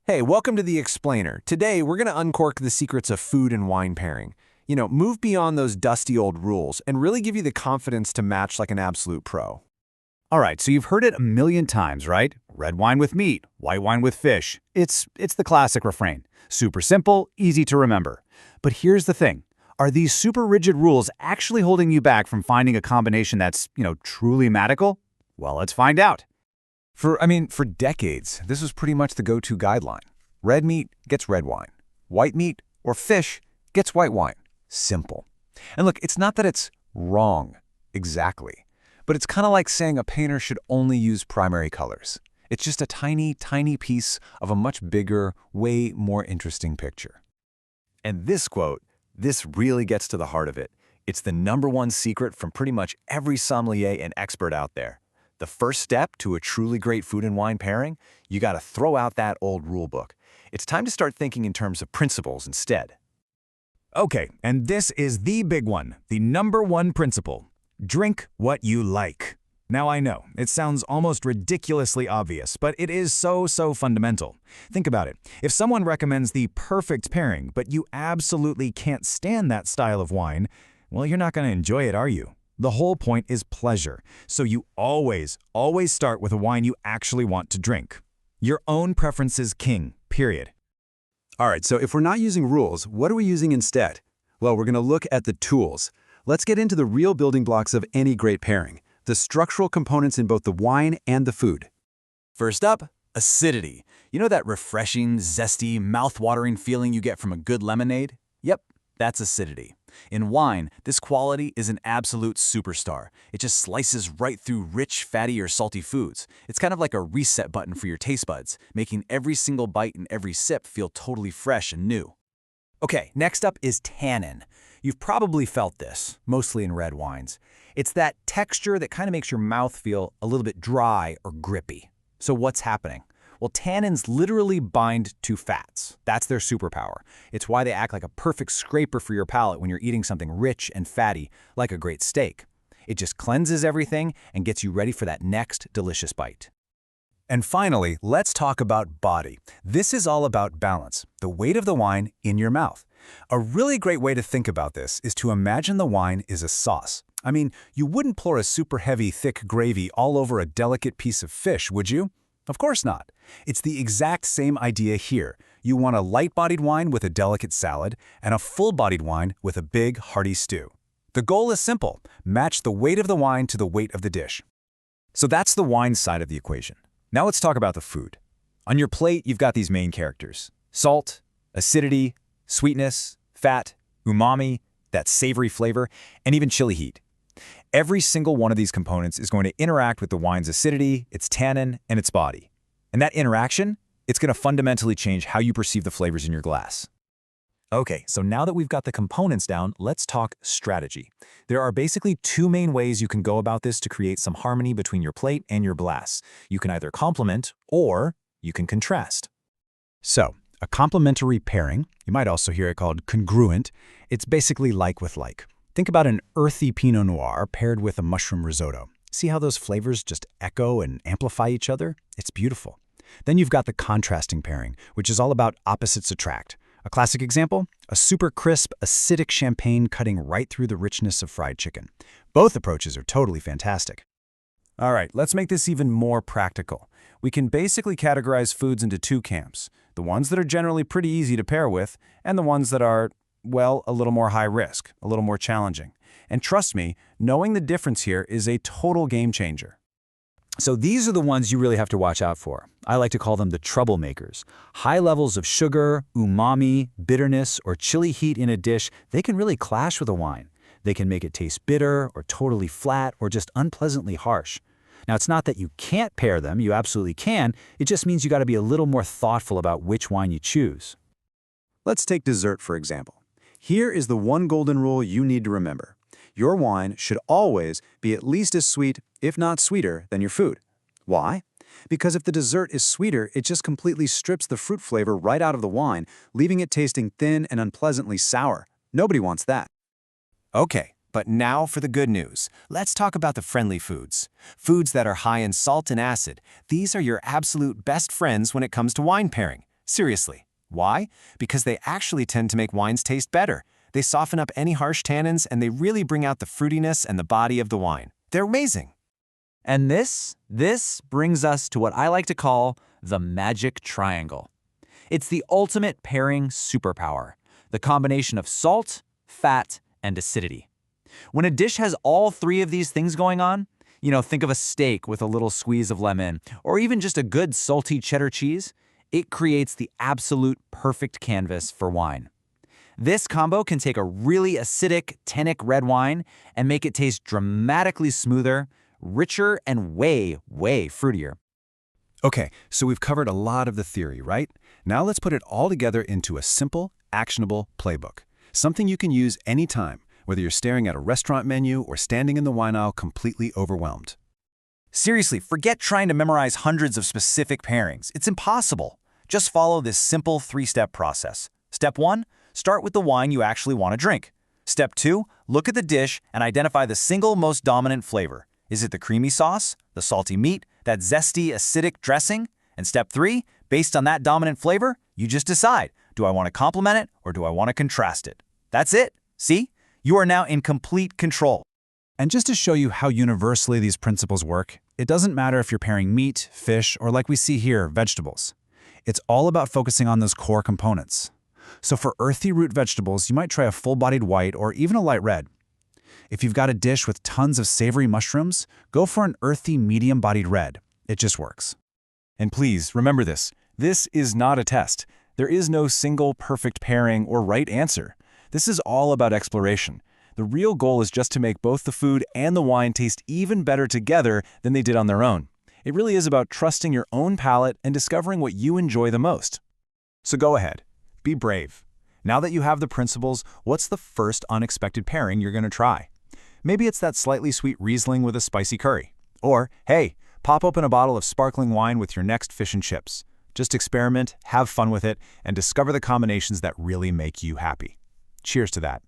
Hey, welcome to The Explainer. Today, we're going to uncork the secrets of food and wine pairing. Move beyond those dusty old rules and really give you the confidence to match like an absolute pro. All right, so you've heard it a million times, right? Red wine with meat, white wine with fish. It's the classic refrain. Super simple, easy to remember. But here's the thing. Are these super rigid rules actually holding you back from finding a combination that's, truly magical? Well, let's find out. For decades, this was pretty much the go-to guideline. Red meat gets red wine. White meat or fish gets white wine. Simple. And look, it's not that it's wrong, exactly. But it's kind of like saying a painter should only use primary colors. It's just a tiny, tiny piece of a much bigger, way more interesting picture. And this quote, this really gets to the heart of it. It's the #1 secret from pretty much every sommelier and expert out there. The first step to a truly great food and wine pairing, you gotta throw out that old rule book. It's time to start thinking in terms of principles instead. Okay, and this is the big one, the #1 principle. Drink what you like. Now I know, it sounds almost ridiculously obvious, but it is so fundamental. Think about it. If someone recommends the perfect pairing, but you absolutely can't stand that style of wine, well, you're not gonna enjoy it, are you? The whole point is pleasure, so you always start with a wine you actually want to drink. Your own preference is king, period. All right, so if we're not using rules, what are we using instead? Well, we're going to look at the tools. Let's get into the real building blocks of any great pairing, the structural components in both the wine and the food. First up, acidity. You know that refreshing, zesty, mouth-watering feeling you get from a good lemonade? Yep, that's acidity. In wine, this quality is an absolute superstar. It just slices right through rich, fatty, or salty foods. It's kind of like a reset button for your taste buds, making every single bite and every sip feel totally fresh and new. Okay, next up is tannin. You've probably felt this, mostly in red wines. It's that texture that kind of makes your mouth feel a little bit dry or grippy. So what's happening? Well, tannins literally bind to fats. That's their superpower. It's why they act like a perfect scraper for your palate when you're eating something rich and fatty, like a great steak. It just cleanses everything and gets you ready for that next delicious bite. And finally, let's talk about body. This is all about balance, the weight of the wine in your mouth. A really great way to think about this is to imagine the wine is a sauce. I mean, you wouldn't pour a super heavy, thick gravy all over a delicate piece of fish, would you? Of course not. It's the exact same idea here. You want a light-bodied wine with a delicate salad and a full-bodied wine with a big, hearty stew. The goal is simple. Match the weight of the wine to the weight of the dish. So that's the wine side of the equation. Now let's talk about the food. On your plate, you've got these main characters: salt, acidity, sweetness, fat, umami, that savory flavor, and even chili heat. Every single one of these components is going to interact with the wine's acidity, its tannin, and its body. And that interaction, it's going to fundamentally change how you perceive the flavors in your glass. Okay, so now that we've got the components down, let's talk strategy. There are basically two main ways you can go about this to create some harmony between your plate and your glass. You can either complement or you can contrast. So, a complementary pairing, you might also hear it called congruent, it's basically like with like. Think about an earthy Pinot Noir paired with a mushroom risotto. See how those flavors just echo and amplify each other? It's beautiful. Then you've got the contrasting pairing, which is all about opposites attract. A classic example, a super crisp, acidic champagne cutting right through the richness of fried chicken. Both approaches are totally fantastic. All right, let's make this even more practical. We can basically categorize foods into two camps: the ones that are generally pretty easy to pair with, and the ones that are, well, a little more high risk, a little more challenging. And trust me, knowing the difference here is a total game changer. So these are the ones you really have to watch out for. I like to call them the troublemakers. High levels of sugar, umami, bitterness, or chili heat in a dish, they can really clash with a wine. They can make it taste bitter or totally flat or just unpleasantly harsh. Now, it's not that you can't pair them, you absolutely can. It just means you got to be a little more thoughtful about which wine you choose. Let's take dessert, for example. Here is the one golden rule you need to remember. Your wine should always be at least as sweet, if not sweeter, than your food. Why? Because if the dessert is sweeter, it just completely strips the fruit flavor right out of the wine, leaving it tasting thin and unpleasantly sour. Nobody wants that. Okay, but now for the good news. Let's talk about the friendly foods. Foods that are high in salt and acid. These are your absolute best friends when it comes to wine pairing. Seriously. Why? Because they actually tend to make wines taste better. They soften up any harsh tannins and they really bring out the fruitiness and the body of the wine. They're amazing. And this brings us to what I like to call the magic triangle. It's the ultimate pairing superpower, the combination of salt, fat, and acidity. When a dish has all three of these things going on, think of a steak with a little squeeze of lemon, or even just a good salty cheddar cheese, it creates the absolute perfect canvas for wine. This combo can take a really acidic, tannic red wine and make it taste dramatically smoother, richer, and way, way fruitier. Okay, so we've covered a lot of the theory, right? Now let's put it all together into a simple, actionable playbook. Something you can use anytime, whether you're staring at a restaurant menu or standing in the wine aisle completely overwhelmed. Seriously, forget trying to memorize hundreds of specific pairings. It's impossible. Just follow this simple 3-step process. Step 1, start with the wine you actually want to drink. Step 2, look at the dish and identify the single most dominant flavor. Is it the creamy sauce, the salty meat, that zesty, acidic dressing? And step 3, based on that dominant flavor, you just decide, do I want to complement it or do I want to contrast it? That's it. See? You are now in complete control. And just to show you how universally these principles work, it doesn't matter if you're pairing meat, fish, or like we see here, vegetables. It's all about focusing on those core components. So for earthy root vegetables, you might try a full-bodied white or even a light red. If you've got a dish with tons of savory mushrooms, go for an earthy, medium-bodied red. It just works. And please, remember this. This is not a test. There is no single perfect pairing or right answer. This is all about exploration. The real goal is just to make both the food and the wine taste even better together than they did on their own. It really is about trusting your own palate and discovering what you enjoy the most. So go ahead. Be brave. Now that you have the principles, what's the first unexpected pairing you're going to try? Maybe it's that slightly sweet Riesling with a spicy curry. Or, hey, pop open a bottle of sparkling wine with your next fish and chips. Just experiment, have fun with it, and discover the combinations that really make you happy. Cheers to that.